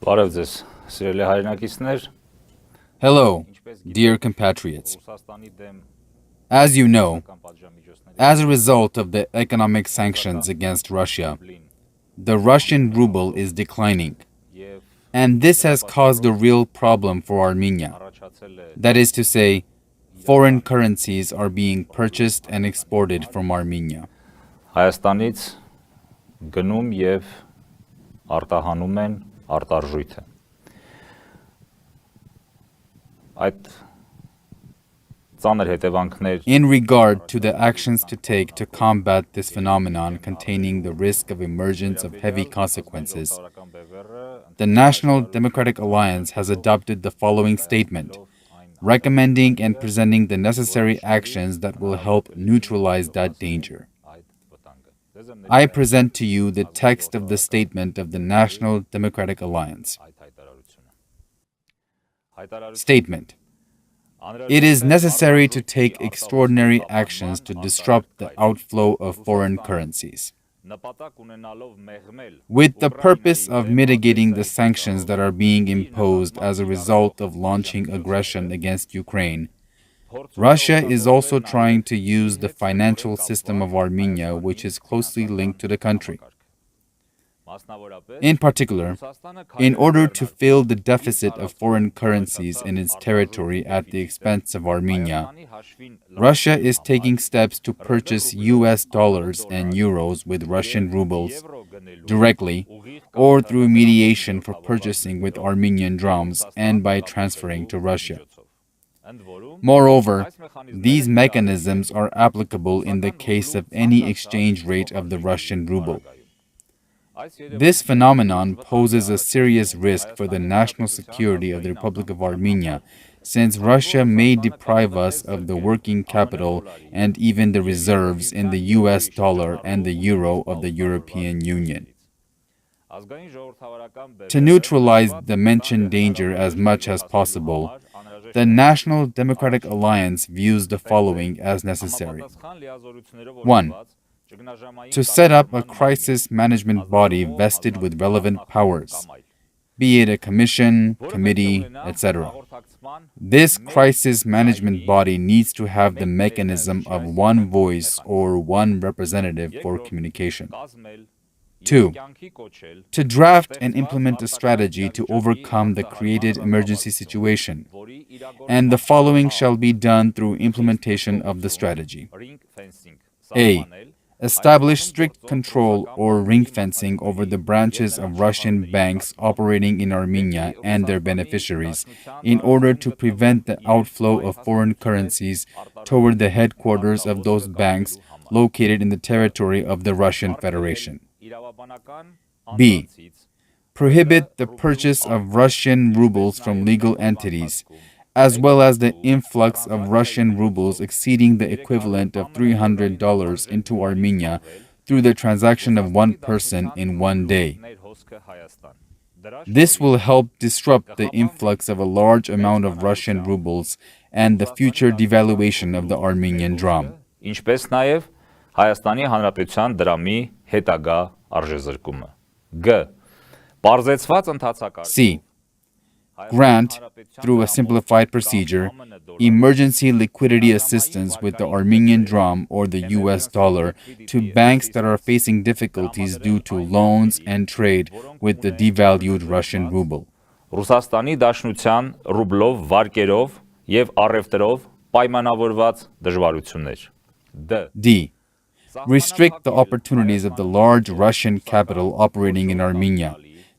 Բարև ձեզ, սիրելի հայրենակիցներ։ Hello, dear compatriots. As you know, as a result of the economic sanctions against Russia, the Russian ruble is declining, and this has caused a real problem for Armenia. That is to say, foreign currencies are being purchased and exported from Armenia. Հայաստանից գնում եւ արտահանում են արտարժույթը։ Այդ ծանր հետևանքներ In regard to the actions to take to combat this phenomenon containing the risk of emergence of heavy consequences, the National Democratic Alliance has adopted the following statement, recommending and presenting the necessary actions that will help neutralize that danger. I present to you the text of the statement of the National Democratic Alliance. Statement. It is necessary to take extraordinary actions to disrupt the outflow of foreign currencies, with the purpose of mitigating the sanctions that are being imposed as a result of launching aggression against Ukraine. Russia is also trying to use the financial system of Armenia, which is closely linked to the country. In particular, in order to fill the deficit of foreign currencies in its territory at the expense of Armenia, Russia is taking steps to purchase US dollars and euros with Russian rubles directly or through mediation for purchasing with Armenian drams and by transferring to Russia. Moreover, these mechanisms are applicable in the case of any exchange rate of the Russian ruble. This phenomenon poses a serious risk for the national security of the Republic of Armenia, since Russia may deprive us of the working capital and even the reserves in the US dollar and the euro of the European Union. To neutralize the mentioned danger as much as possible, the National Democratic Alliance views the following as necessary. 1. To set up a crisis management body vested with relevant powers, be it a commission, committee, etc. This crisis management body needs to have the mechanism of one voice or one representative for communication. 2. To draft and implement a strategy to overcome the created emergency situation, and the following shall be done through implementation of the strategy. A. Establish strict control or ring fencing over the branches of Russian banks operating in Armenia and their beneficiaries in order to prevent the outflow of foreign currencies toward the headquarters of those banks located in the territory of the Russian Federation. B. Prohibit the purchase of Russian rubles from legal entities, as well as the influx of Russian rubles exceeding the equivalent of $300 into Armenia through the transaction of one person in one day. This will help disrupt the influx of a large amount of Russian rubles and the future devaluation of the Armenian dram. Ինչպես նաև Հայաստանի Հանրապետության դրամի հետագա արժեզրկումը։ G. Պարզեցված ընթացակարգ C. Grant, through a simplified procedure, emergency liquidity assistance with the Armenian dram or the US dollar to banks that are facing difficulties due to loans and trade with the devalued Russian ruble. Ռուսաստանի Դաշնության ռուբլով, վարկերով եւ առևտրով պայմանավորված դժվարություններ։ D. Restrict the opportunities of the large Russian capital operating in Armenia,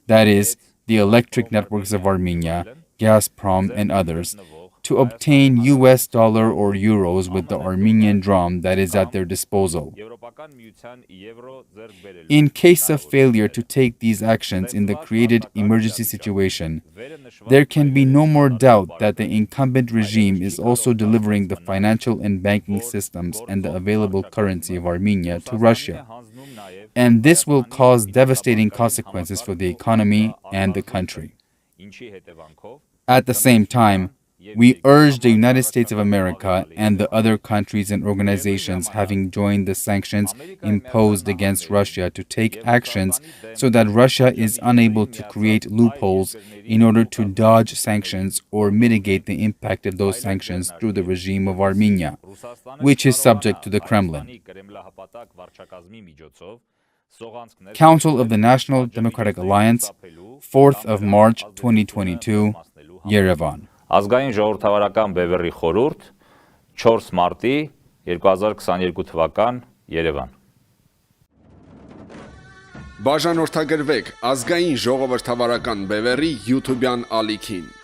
that is, the electric networks of Armenia, Gazprom, and others, to obtain US dollar or euros with the Armenian dram that is at their disposal. In case of failure to take these actions in the created emergency situation, there can be no more doubt that the incumbent regime is also delivering the financial and banking systems and the available currency of Armenia to Russia, and this will cause devastating consequences for the economy and the country. At the same time, We urge the United States of America and the other countries and organizations having joined the sanctions imposed against Russia to take actions so that Russia is unable to create loopholes in order to dodge sanctions or mitigate the impact of those sanctions through the regime of Armenia, which is subject to the Kremlin. Council of the National Democratic Alliance, 4th of March 2022, Yerevan. Ազգային-Ժողովրդավարական Բևեռի խորհուրդ 4 մարտի 2022 թվական Երևան։ Բաժանորդագրվեք Ազգային-Ժողովրդավարական Բևեռի YouTube-յան ալիքին։